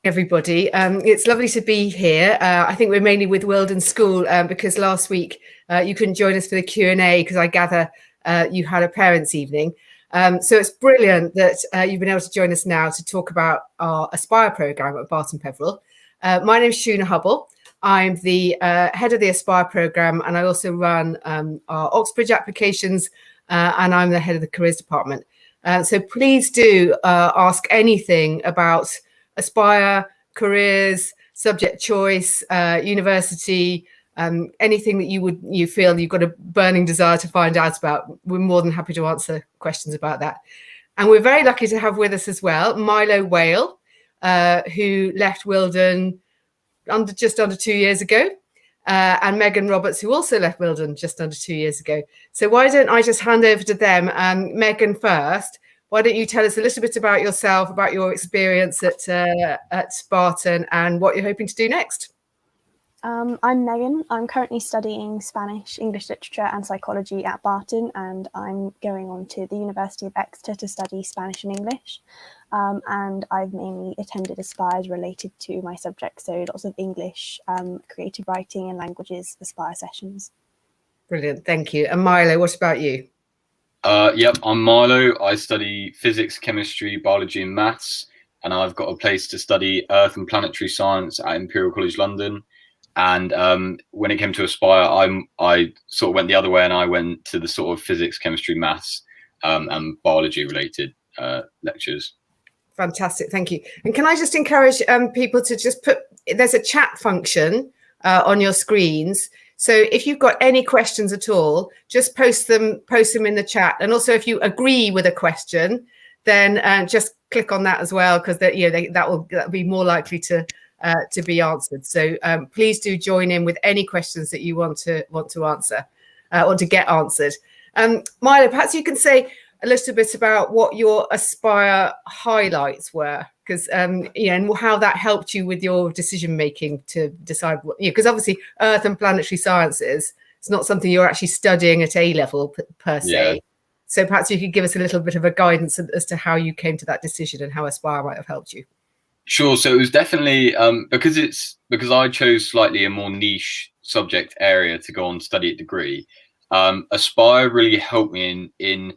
Everybody. It's lovely to be here. I think we're mainly with Wilden School because last week you couldn't join us for the Q&A because I gather you had a parents' evening. So it's brilliant that you've been able to join us now to talk about our Aspire programme at Barton Peveril. My name is Shuna Hubble. I'm the head of the Aspire programme, and I also run our Oxbridge applications, and I'm the head of the careers department. So please do ask anything about Aspire, careers, subject choice, university, anything that you feel you've got a burning desire to find out about. We're more than happy to answer questions about that. And we're very lucky to have with us as well Milo Whale, who left Wilden just under 2 years ago, and Megan Roberts, who also left Wilden just under 2 years ago. So why don't I just hand over to them? Megan first. Why don't you tell us a little bit about yourself, about your experience at Barton, and what you're hoping to do next? I'm Megan. I'm currently studying Spanish, English literature and psychology at Barton, and I'm going on to the University of Exeter to study Spanish and English. And I've mainly attended Aspires related to my subjects, so lots of English, creative writing and languages Aspire sessions. Brilliant, thank you. And Milo, what about you? Yep, I'm Milo. I study physics, chemistry, biology and maths, and I've got a place to study Earth and Planetary Science at Imperial College London. And when it came to Aspire, I sort of went the other way, and I went to the sort of physics, chemistry, maths and biology related lectures. Fantastic, thank you. And can I just encourage people to just there's a chat function on your screens. So if you've got any questions at all, just post them in the chat. And also, if you agree with a question, then just click on that as well, because that'll be more likely to be answered. So please do join in with any questions that you want to answer, want to get answered. Milo, perhaps you can say a little bit about what your Aspire highlights were, because and how that helped you with your decision making to decide what, because obviously Earth and Planetary Sciences, it's not something you're actually studying at A level per se. Yeah. So perhaps you could give us a little bit of a guidance as to how you came to that decision and how Aspire might have helped you. Sure. So it was definitely because I chose slightly a more niche subject area to go on to study at degree. Aspire really helped me in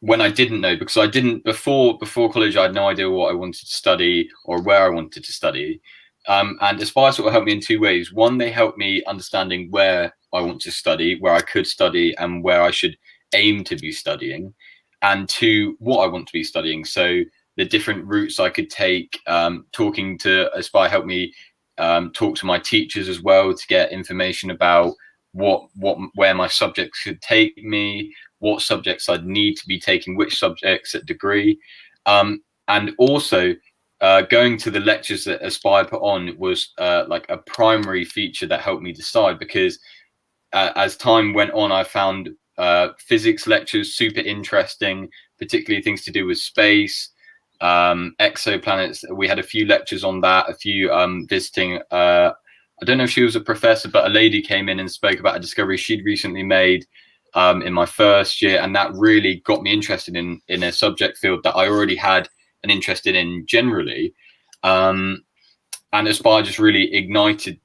when I didn't know, because I didn't before college. I had no idea what I wanted to study or where I wanted to study. And Aspire sort of helped me in two ways. One, they helped me understanding where I want to study, where I could study, and where I should aim to be studying. And two, what I want to be studying. So the different routes I could take. Talking to Aspire helped me talk to my teachers as well to get information about where my subjects could take me, what subjects I'd need to be taking, which subjects at degree, and also going to the lectures that Aspire put on was like a primary feature that helped me decide, because as time went on, I found physics lectures super interesting, particularly things to do with space, exoplanets. We had a few lectures on that, a few visiting. I don't know if she was a professor, but a lady came in and spoke about a discovery she'd recently made in my first year, and that really got me interested in a subject field that I already had an interest in generally. And Aspire just really ignited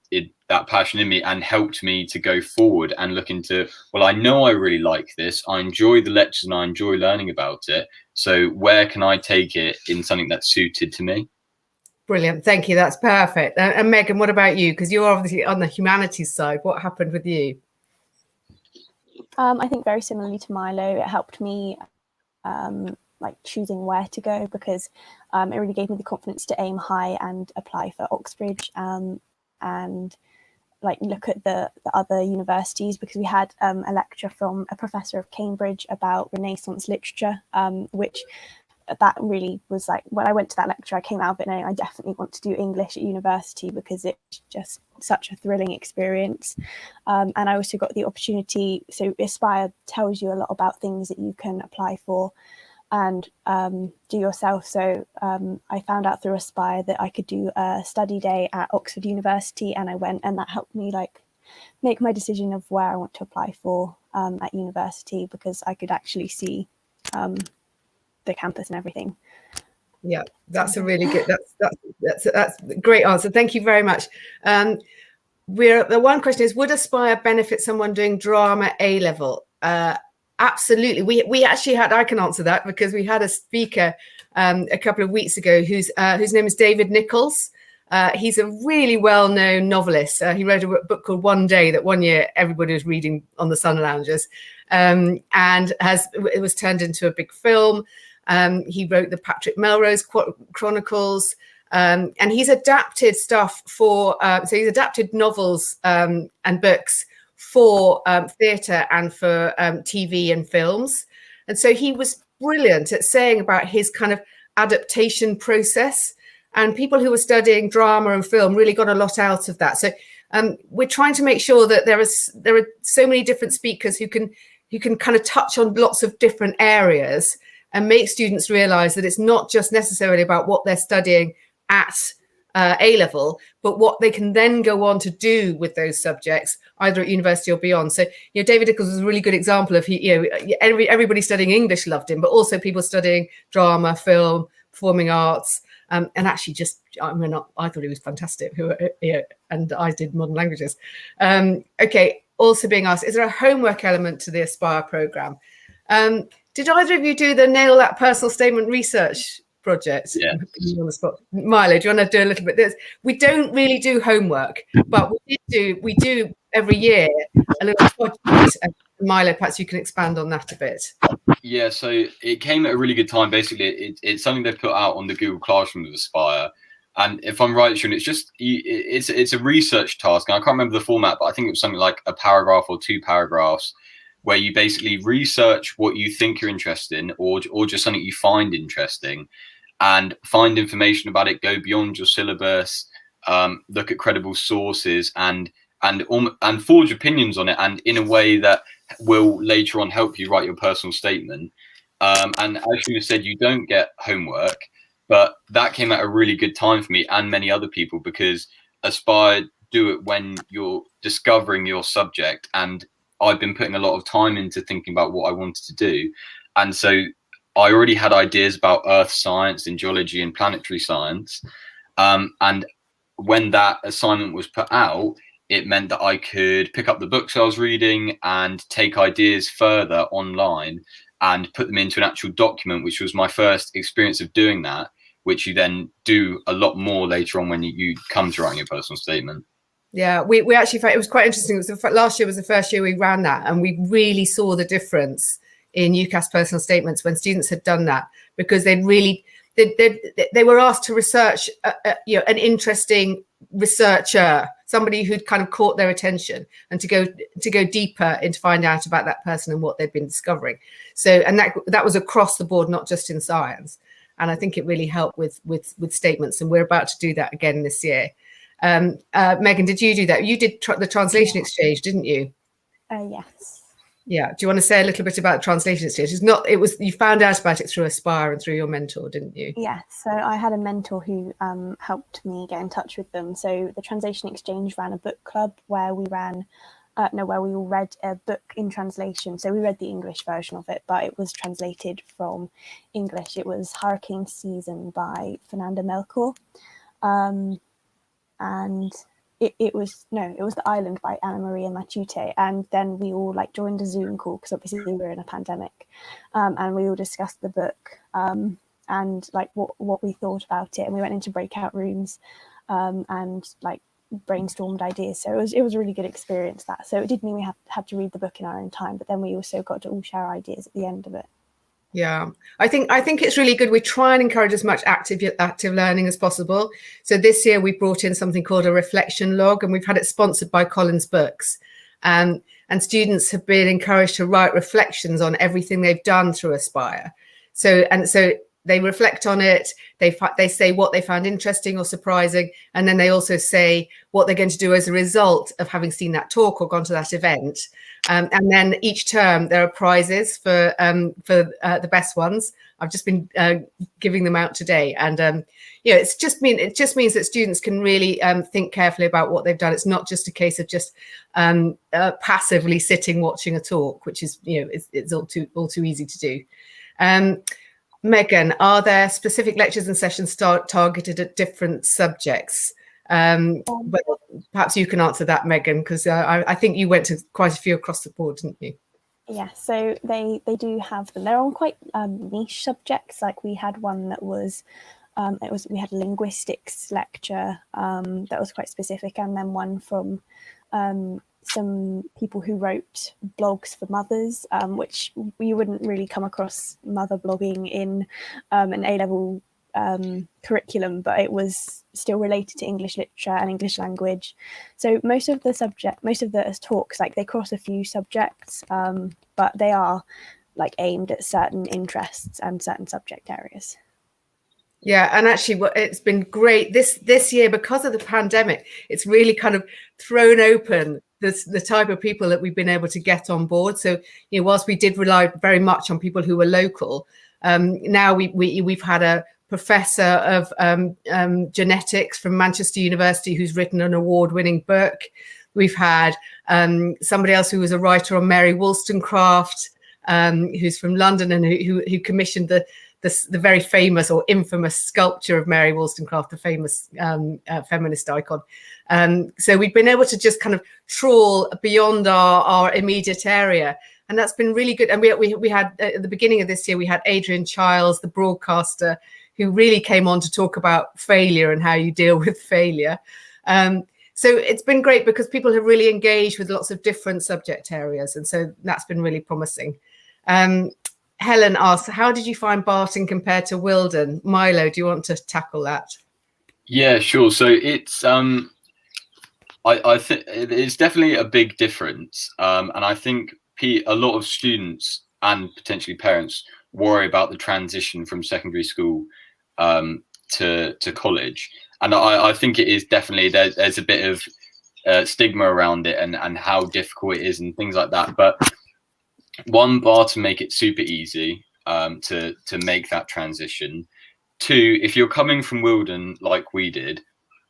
that passion in me and helped me to go forward and look into, well, I know I really like this. I enjoy the lectures and I enjoy learning about it. So where can I take it in something that's suited to me? Brilliant. Thank you. That's perfect. And Megan, what about you? Because you're obviously on the humanities side. What happened with you? I think very similarly to Milo, it helped me like choosing where to go, because it really gave me the confidence to aim high and apply for Oxbridge and like look at the other universities, because we had a lecture from a professor of Cambridge about Renaissance literature, which that really was like, when I went to that lecture, I came out of it knowing I definitely want to do English at university, because it's just such a thrilling experience. And I also got the opportunity, so Aspire tells you a lot about things that you can apply for and do yourself. So I found out through Aspire that I could do a study day at Oxford University, and I went, and that helped me like make my decision of where I want to apply for at university, because I could actually see the campus and everything. Yeah, that's a really good, that's a great answer. Thank you very much. The one question is, would Aspire benefit someone doing drama A level? Absolutely. We actually had, I can answer that because we had a speaker a couple of weeks ago whose name is David Nichols. He's a really well-known novelist. He wrote a book called One Day that one year everybody was reading on the Sun Loungers, and it was turned into a big film. He wrote the Patrick Melrose Chronicles, and he's adapted stuff for, so he's adapted novels and books for theatre and for TV and films. And so he was brilliant at saying about his kind of adaptation process. And people who were studying drama and film really got a lot out of that. So we're trying to make sure that there are so many different speakers who can kind of touch on lots of different areas and make students realize that it's not just necessarily about what they're studying at A level, but what they can then go on to do with those subjects, either at university or beyond. So, David Nichols was a really good example of, everybody studying English loved him, but also people studying drama, film, performing arts. And actually I thought he was fantastic, and I did modern languages. Okay, also being asked, is there a homework element to the Aspire programme? Did either of you do the Nail That Personal Statement research project? Yeah. On the spot. Milo, do you want to do a little bit of this? We don't really do homework, but we do every year a little project. Milo, perhaps you can expand on that a bit. Yeah, so it came at a really good time. Basically, it's something they put out on the Google Classroom with Aspire. And if I'm right, Sean, it's a research task. And I can't remember the format, but I think it was something like a paragraph or 2 paragraphs where you basically research what you think you're interested in, or just something you find interesting, and find information about it, go beyond your syllabus, look at credible sources, and forge opinions on it, and in a way that will later on help you write your personal statement. And as you said, you don't get homework, but that came at a really good time for me and many other people, because Aspire do it when you're discovering your subject, and I've been putting a lot of time into thinking about what I wanted to do. And so I already had ideas about earth science and geology and planetary science. And when that assignment was put out, it meant that I could pick up the books I was reading and take ideas further online and put them into an actual document, which was my first experience of doing that, which you then do a lot more later on when you come to writing your personal statement. Yeah, we actually found it was quite interesting. Last year was the first year we ran that, and we really saw the difference in UCAS personal statements when students had done that, because they were asked to research an interesting researcher, somebody who'd kind of caught their attention, and to go deeper into find out about that person and what they'd been discovering. So, and that was across the board, not just in science. And I think it really helped with statements, and we're about to do that again this year. Megan, did you do that? You did the translation exchange, didn't you? Yes. Yeah. Do you want to say a little bit about translation exchange? You found out about it through Aspire and through your mentor, didn't you? Yeah. So I had a mentor who helped me get in touch with them. So the translation exchange ran a book club where we all read a book in translation. So we read the English version of it, but it was translated from English. It was Hurricane Season by Fernanda Melchor. And it was The Island by Anna Maria Matute. And then we all joined a Zoom call, because obviously we were in a pandemic, and we all discussed the book and what we thought about it. And we went into breakout rooms and brainstormed ideas. So it was a really good experience, that. So it did mean we had to read the book in our own time, but then we also got to all share ideas at the end of it. Yeah, I think it's really good. We try and encourage as much active learning as possible. So this year we brought in something called a reflection log, and we've had it sponsored by Collins Books. And students have been encouraged to write reflections on everything they've done through Aspire. So they reflect on it. They say what they found interesting or surprising, and then they also say what they're going to do as a result of having seen that talk or gone to that event. And then each term there are prizes for the best ones. I've just been giving them out today, and it just means that students can really think carefully about what they've done. It's not just a case of just passively sitting watching a talk, which is it's all too easy to do. Megan, are there specific lectures and sessions targeted at different subjects? Well, perhaps you can answer that, Megan, because I think you went to quite a few across the board, didn't you? Yeah, so they do have them. They're on quite niche subjects. Like we had one that was, we had a linguistics lecture that was quite specific, and then one from some people who wrote blogs for mothers, which you wouldn't really come across mother blogging in an A-level curriculum, but it was still related to English literature and English language. So most of the talks, like, they cross a few subjects, but they are like aimed at certain interests and certain subject areas. Yeah, and actually it's been great this year because of the pandemic. It's really kind of thrown open the type of people that we've been able to get on board. So, you know, whilst we did rely very much on people who were local, now we've had a professor of genetics from Manchester University who's written an award-winning book. We've had somebody else who was a writer on Mary Wollstonecraft, who's from London, and who commissioned the very famous or infamous sculpture of Mary Wollstonecraft, the famous feminist icon. So we've been able to just kind of trawl beyond our immediate area. And that's been really good. And we had, at the beginning of this year, we had Adrian Chiles, the broadcaster, who really came on to talk about failure and how you deal with failure. So it's been great because people have really engaged with lots of different subject areas. And so that's been really promising. Helen asks, how did you find Barton compared to Wilden? Milo, do you want to tackle that? Yeah, sure. So it's I think it's definitely a big difference, and I think a lot of students and potentially parents worry about the transition from secondary school to college, and I think it is definitely there's a bit of stigma around it and how difficult it is and things like that. But one, Barton make it super easy to make that transition. Two, if you're coming from Wilden like we did,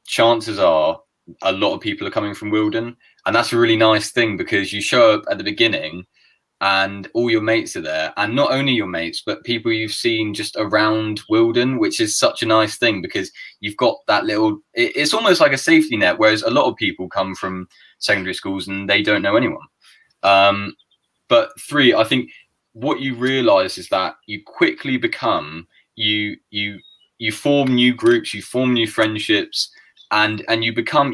chances are a lot of people are coming from Wilden, and that's a really nice thing because you show up at the beginning and all your mates are there, and not only your mates but people you've seen just around Wilden, which is such a nice thing because you've got that little, it's almost like a safety net, whereas a lot of people come from secondary schools and they don't know anyone. But three, I think what you realize is that you quickly become, you form new groups, you form new friendships, and you become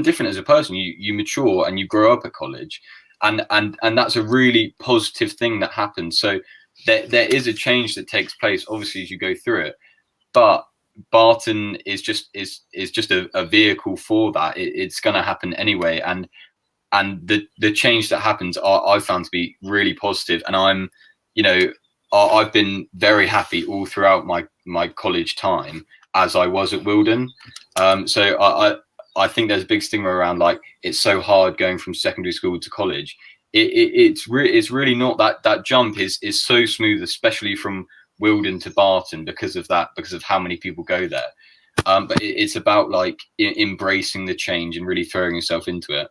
different as a person. You mature and you grow up at college, and that's a really positive thing that happens. So there is a change that takes place, obviously, as you go through it. But Barton is just a vehicle for that. It's going to happen anyway, and the change that happens I found to be really positive, and I'm, you know, I've been very happy all throughout my college time as I was at Wilden. So I think there's a big stigma around, like, it's so hard going from secondary school to college. It's really not. That jump is so smooth, especially from Wilden to Barton, because of how many people go there. But it's about, like, embracing the change and really throwing yourself into it.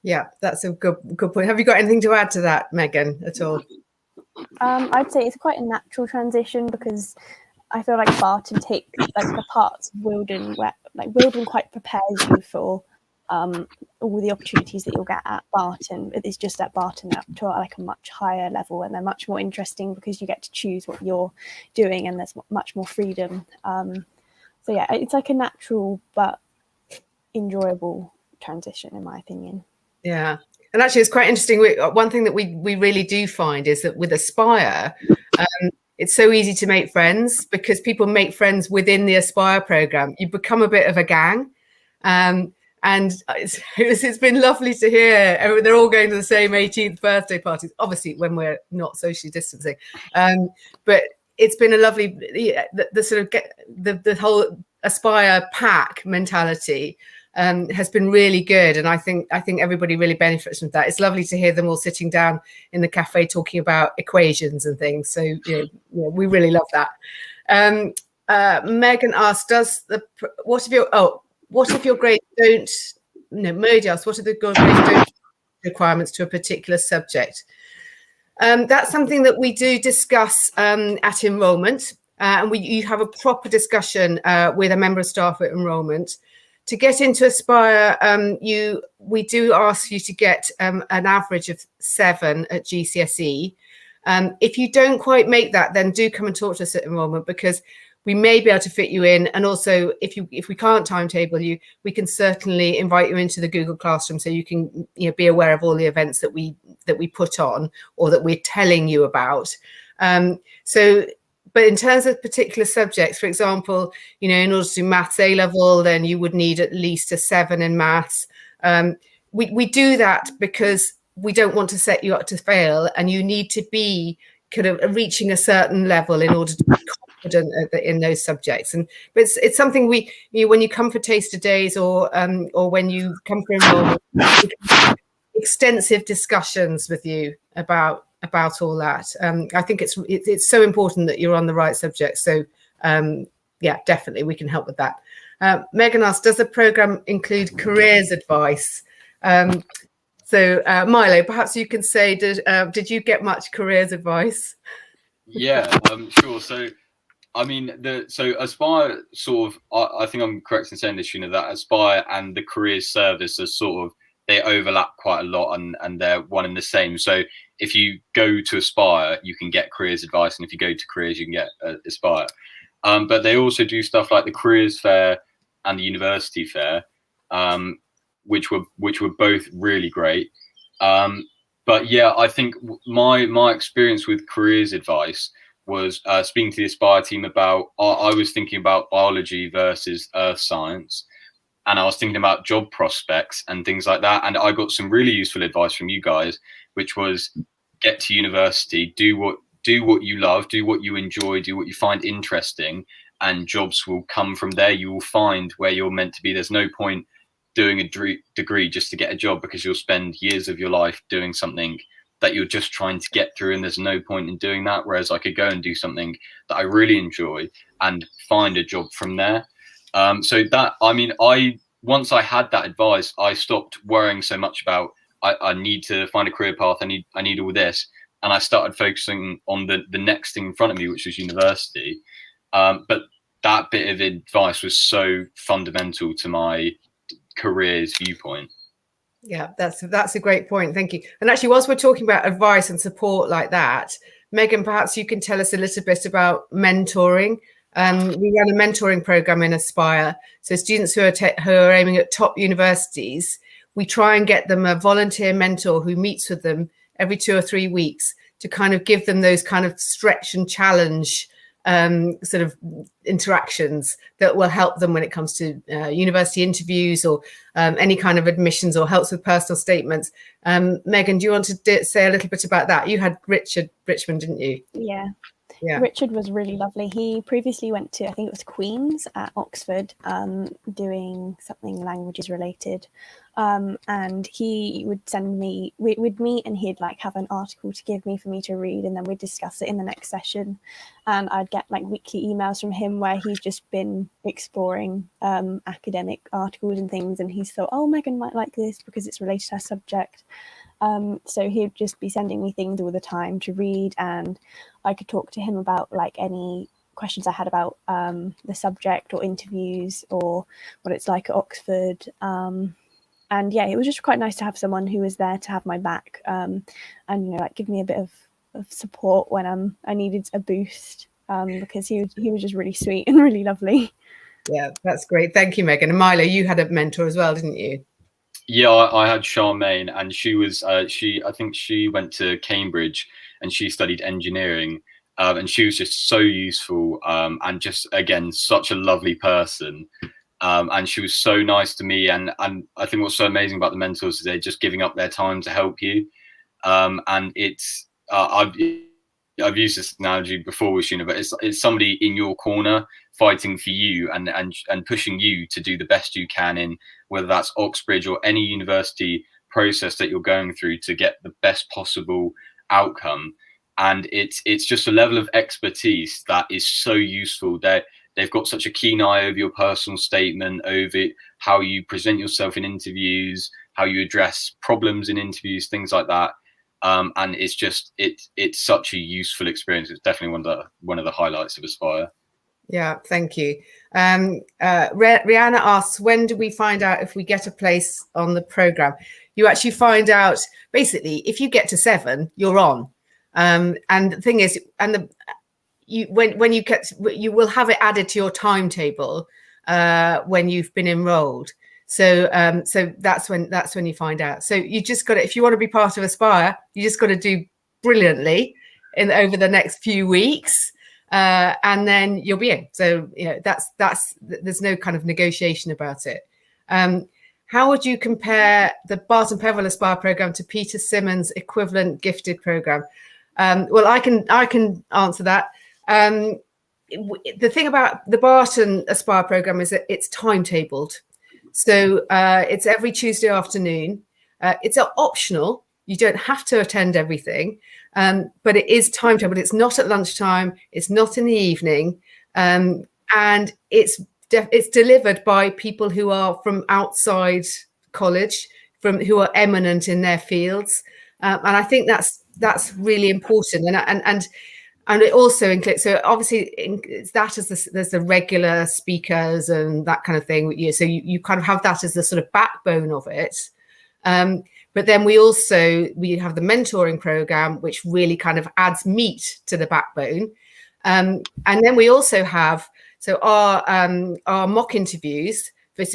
Yeah, that's a good point. Have you got anything to add to that, Megan, at all? I'd say it's quite a natural transition because I feel like Barton takes, like, the parts of Wilden where, like, Wilden quite prepares you for all the opportunities that you'll get at Barton. It's just at Barton up to, like, a much higher level, and they're much more interesting because you get to choose what you're doing and there's much more freedom. So yeah, it's like a natural but enjoyable transition, in my opinion. Yeah, and actually it's quite interesting. One thing that we really do find is that with Aspire, it's so easy to make friends because people make friends within the Aspire program. You become a bit of a gang, and it's been lovely to hear. They're all going to the same 18th birthday parties, obviously when we're not socially distancing, but it's been a lovely, the sort of the whole Aspire pack mentality has been really good, and I think everybody really benefits from that. It's lovely to hear them all sitting down in the cafe talking about equations and things. So we really love that. Megan asked, what if your grades don't? No, Modi asked, what are the grades don't requirements to a particular subject? That's something that we do discuss at enrolment, and you have a proper discussion with a member of staff at enrolment. To get into Aspire, we do ask you to get an average of 7 at GCSE. If you don't quite make that, then do come and talk to us at enrolment, because we may be able to fit you in. And also, if we can't timetable you, we can certainly invite you into the Google Classroom, so you can be aware of all the events that we put on or that we're telling you about. But in terms of particular subjects, for example, in order to do maths A level, then you would need at least a 7 in maths. We do that because we don't want to set you up to fail, and you need to be kind of reaching a certain level in order to be confident in those subjects. But it's something when you come for taster days or when you come for enrollment, extensive discussions with you about all that. I think it's so important that you're on the right subject. So yeah, definitely we can help with that. Megan asks, does the program include careers advice? So Milo, perhaps you can say, did you get much careers advice? Yeah, sure. So I mean, so Aspire sort of, I think I'm correct in saying this, that Aspire and the careers service are sort of, they overlap quite a lot, and they're one and the same. So if you go to Aspire, you can get careers advice, and if you go to careers, you can get Aspire. But they also do stuff like the careers fair and the university fair, which were both really great. But yeah, I think my experience with careers advice was speaking to the Aspire team about, I was thinking about biology versus earth science, and I was thinking about job prospects and things like that. And I got some really useful advice from you guys, which was get to university, do what you love, do what you enjoy, do what you find interesting, and jobs will come from there. You will find where you're meant to be. There's no point doing a degree just to get a job, because you'll spend years of your life doing something that you're just trying to get through, and there's no point in doing that. Whereas I could go and do something that I really enjoy and find a job from there. So that, I mean, once I had that advice, I stopped worrying so much about I need to find a career path, I need all this, and I started focusing on the next thing in front of me, which was university. But that bit of advice was so fundamental to my careers viewpoint. Yeah, that's a great point. Thank you. And actually, whilst we're talking about advice and support like that, Megan, perhaps you can tell us a little bit about mentoring. We run a mentoring program in Aspire. So students who are aiming at top universities, we try and get them a volunteer mentor who meets with them every 2 or 3 weeks to kind of give them those kind of stretch and challenge sort of interactions that will help them when it comes to university interviews or any kind of admissions, or helps with personal statements. Megan, do you want to say a little bit about that? You had Richard Richmond, didn't you? Yeah. Richard was really lovely. He previously went to, I think it was Queen's at Oxford, doing something languages related. And he would send me, we'd meet, and he'd like have an article to give me for me to read, and then we'd discuss it in the next session. And I'd get like weekly emails from him where he's just been exploring academic articles and things, and he's thought, oh, Megan might like this because it's related to her subject. So he'd just be sending me things all the time to read, and I could talk to him about like any questions I had about the subject or interviews or what it's like at Oxford. And yeah, it was just quite nice to have someone who was there to have my back, and like give me a bit of support when I needed a boost, because he was just really sweet and really lovely. Yeah, that's great. Thank you, Megan. And Milo, you had a mentor as well, didn't you? Yeah, I had Charmaine, and she was I think she went to Cambridge and she studied engineering, and she was just so useful, and just again such a lovely person, and she was so nice to me. And I think what's so amazing about the mentors is they're just giving up their time to help you, and it's I've used this analogy before with Sheena, but it's somebody in your corner fighting for you and pushing you to do the best you can in whether that's Oxbridge or any university process that you're going through to get the best possible outcome. And it's just a level of expertise that is so useful. They've got such a keen eye over your personal statement, over how you present yourself in interviews, how you address problems in interviews, things like that. And it's such a useful experience. It's definitely one of the highlights of Aspire. Yeah, thank you. Rihanna asks, when do we find out if we get a place on the program? You actually find out basically if you get to 7, you're on. And the thing is, when you get, you will have it added to your timetable when you've been enrolled. So that's when you find out. So you just got to, if you want to be part of Aspire, you just got to do brilliantly over the next few weeks. And then you'll be in. So, there's no kind of negotiation about it. How would you compare the Barton Peveril Aspire program to Peter Simmons' equivalent gifted program? Well, I can answer that. The thing about the Barton Aspire program is that it's timetabled. So it's every Tuesday afternoon. It's optional. You don't have to attend everything. But it is timetabled. It's not at lunchtime. It's not in the evening, and it's delivered by people who are from outside college, who are eminent in their fields, and I think that's really important. And it also includes, so obviously it's that as there's the regular speakers and that kind of thing. So you kind of have that as the sort of backbone of it. But then we have the mentoring program, which really kind of adds meat to the backbone. And then we also have, so our mock interviews.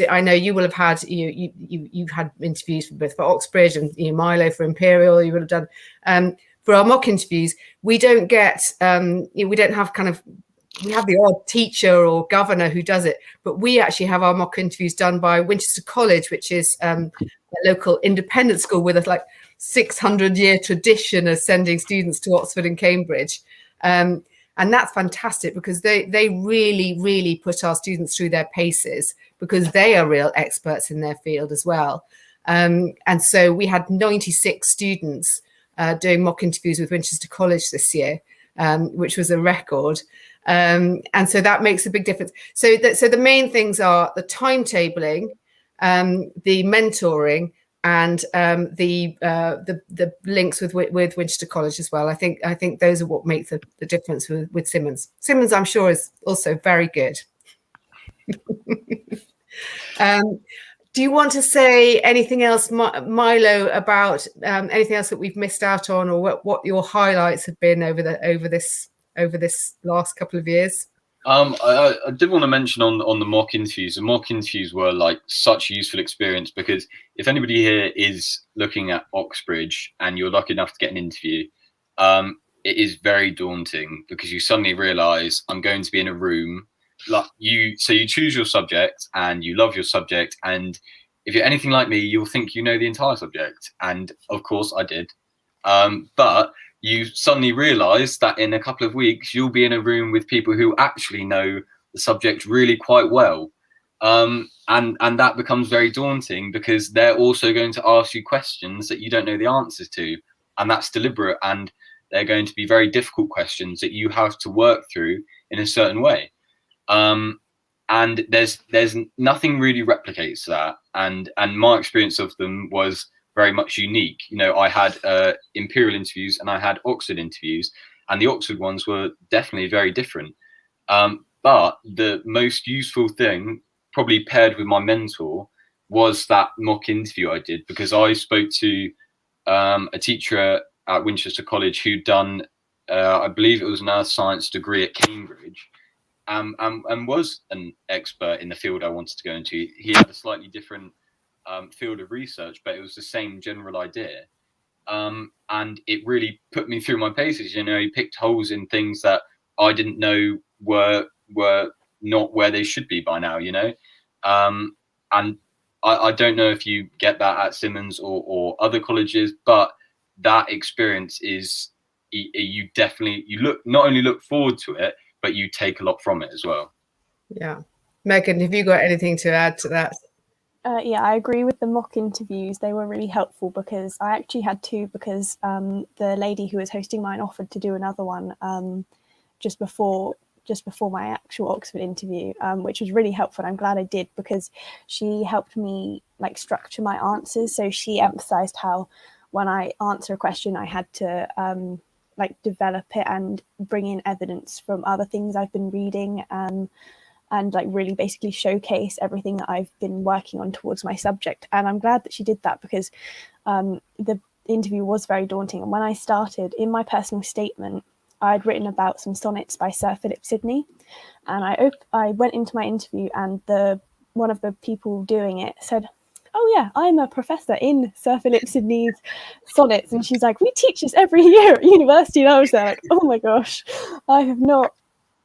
I know you will have had, you've had interviews for Oxbridge and Milo for Imperial, you would have done. For our mock interviews, we don't get, we don't have kind of, we have the odd teacher or governor who does it, but we actually have our mock interviews done by Winchester College, which is a local independent school with a 600-year tradition of sending students to Oxford and Cambridge. And that's fantastic because they really, really put our students through their paces because they are real experts in their field as well. And so we had 96 students doing mock interviews with Winchester College this year, which was a record. And so that makes a big difference. So the main things are the timetabling, the mentoring, and the links with Winchester College as well. I think those are what make the difference with Simmons. Simmons, I'm sure, is also very good. Do you want to say anything else, Milo, about anything else that we've missed out on, or what your highlights have been over this last couple of years? I did want to mention on the mock interviews. The mock interviews were such a useful experience because if anybody here is looking at Oxbridge and you're lucky enough to get an interview, it is very daunting because you suddenly realise I'm going to be in a room. So you choose your subject and you love your subject, and if you're anything like me, you'll think you know the entire subject, and of course I did. But you suddenly realise that in a couple of weeks you'll be in a room with people who actually know the subject really quite well, and that becomes very daunting because they're also going to ask you questions that you don't know the answers to, and that's deliberate, and they're going to be very difficult questions that you have to work through in a certain way. And there's nothing really replicates that, and my experience of them was very much unique. I had Imperial interviews and I had Oxford interviews, and the Oxford ones were definitely very different. But the most useful thing, probably paired with my mentor, was that mock interview I did, because I spoke to a teacher at Winchester College who'd done, I believe it was an earth science degree at Cambridge, and was an expert in the field I wanted to go into. He had a slightly different field of research, but it was the same general idea. And it really put me through my paces. He picked holes in things that I didn't know were not where they should be by now, and I don't know if you get that at Simmons or other colleges, but that experience is, you not only look forward to it, but you take a lot from it as well. Yeah. Megan, have you got anything to add to that? Yeah, I agree with the mock interviews. They were really helpful because I actually had two, because the lady who was hosting mine offered to do another one just before my actual Oxford interview, which was really helpful. I'm glad I did, because she helped me structure my answers. So she emphasized how when I answer a question, I had to like develop it and bring in evidence from other things I've been reading, and like really basically showcase everything that I've been working on towards my subject. And I'm glad that she did that, because the interview was very daunting. And when I started, in my personal statement, I'd written about some sonnets by Sir Philip Sidney, and I went into my interview, and one of the people doing it said, "Oh yeah, I'm a professor in Sir Philip Sidney's sonnets," and she's like, "We teach this every year at university." And I was there like, "Oh my gosh, I have not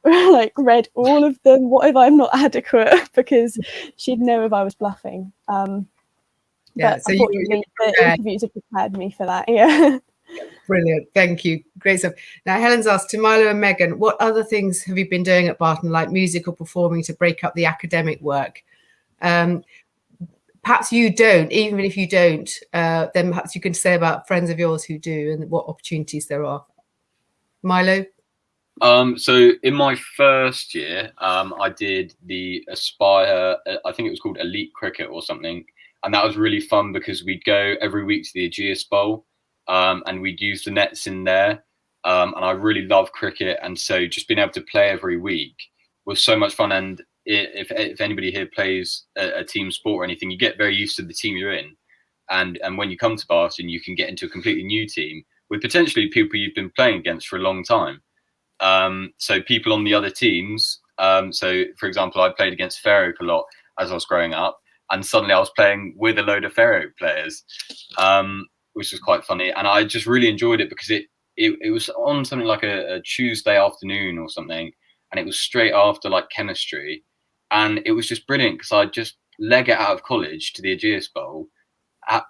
like read all of them. What if I'm not adequate?" Because she'd know if I was bluffing. Yeah, but so unfortunately, the interviews have prepared me for that. Yeah. Brilliant. Thank you. Great stuff. Now, Helen's asked, to Milo and Megan, what other things have you been doing at Barton, like music or performing, to break up the academic work? Perhaps you don't. Even if you don't, then perhaps you can say about friends of yours who do and what opportunities there are. Milo? So in my first year, I did the Aspire, I think it was called Elite Cricket or something. And that was really fun because we'd go every week to the Aegeus Bowl, and we'd use the nets in there. And I really love cricket. And so just being able to play every week was so much fun. And if anybody here plays a team sport or anything, you get very used to the team you're in. And when you come to Barton, you can get into a completely new team with potentially people you've been playing against for a long time. So people on the other teams, so for example, I played against Fair Oak a lot as I was growing up, and suddenly I was playing with a load of Fair Oak players, which was quite funny. And I just really enjoyed it because it was on something like a Tuesday afternoon or something, and it was straight after like chemistry, and it was just brilliant because I'd just leg it out of college to the Aegeus Bowl,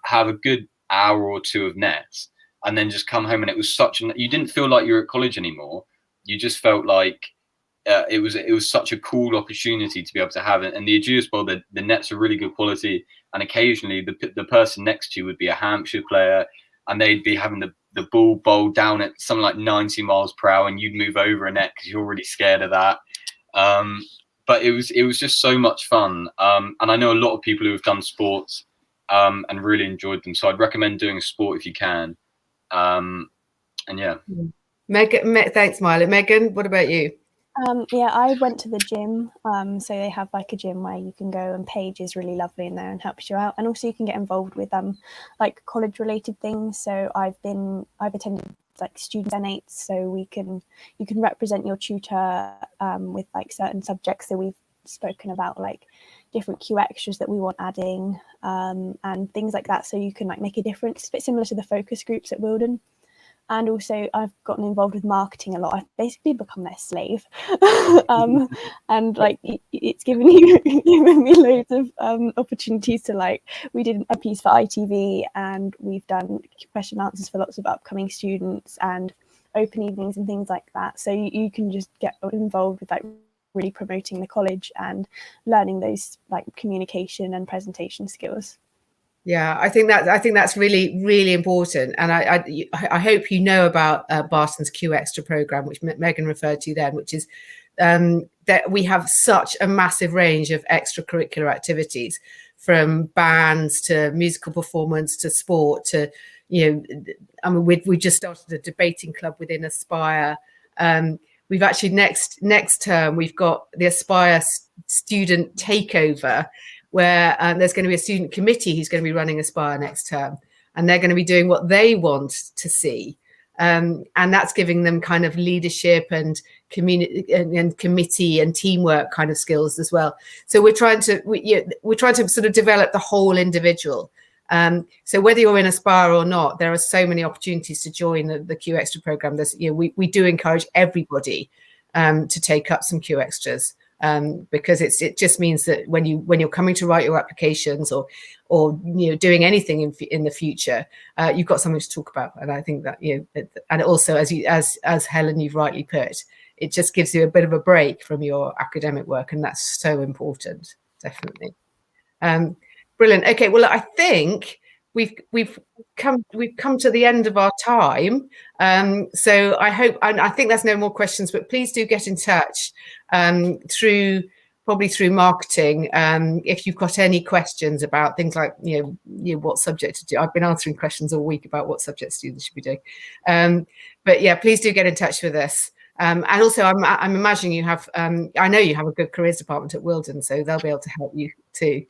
have a good hour or two of nets, and then just come home. And it was you didn't feel like you were at college anymore. You just felt like it was such a cool opportunity to be able to have it. And the Aegeus Bowl, the nets are really good quality, and occasionally the person next to you would be a Hampshire player, and they'd be having the ball bowled down at something like 90 miles per hour, and you'd move over a net because you're already scared of that. But it was just so much fun. And I know a lot of people who have done sports and really enjoyed them. So I'd recommend doing a sport if you can. And yeah. Megan, thanks, Milo. Megan, what about you? Yeah, I went to the gym. So they have like a gym where you can go, and Paige is really lovely in there and helps you out. And also you can get involved with like college related things. So I've attended like student senates, so you can represent your tutor with like certain subjects. So we've spoken about like different Q extras that we want adding, and things like that. So you can like make a difference. It's a bit similar to the focus groups at Wilden. And also I've gotten involved with marketing a lot. I've basically become their slave. And like it's given me loads of opportunities to, like, we did a piece for ITV, and we've done question and answers for lots of upcoming students and open evenings and things like that. So you can just get involved with like really promoting the college and learning those like communication and presentation skills. Yeah, I think that's really, really important. And I hope you know about Barton's Q Extra program, which Megan referred to then, which is that we have such a massive range of extracurricular activities, from bands to musical performance to sport to, I mean, we just started a debating club within Aspire. We've actually next term, we've got the Aspire student takeover, where there's going to be a student committee who's going to be running Aspire next term, and they're going to be doing what they want to see. And that's giving them kind of leadership and community and committee and teamwork kind of skills as well. So we're trying to sort of develop the whole individual. So whether you're in Aspire or not, there are so many opportunities to join the Q Extra program. There's, we do encourage everybody to take up some Q Extras. Because it just means that when you're coming to write your applications or doing anything in the future, you've got something to talk about. And I think that and also as Helen, you've rightly put, it just gives you a bit of a break from your academic work, and that's so important, definitely. Brilliant. Okay, well, I think we've come to the end of our time. So I hope, and I think there's no more questions, but please do get in touch through probably through marketing. If you've got any questions about things like, what subject to do. I've been answering questions all week about what subject students should be doing. But yeah, please do get in touch with us. And also, I'm imagining you have, I know you have a good careers department at Wilden, so they'll be able to help you too.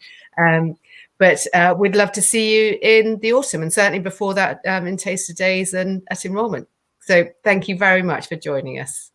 But we'd love to see you in the autumn, and certainly before that in Taster Days and at enrolment. So thank you very much for joining us.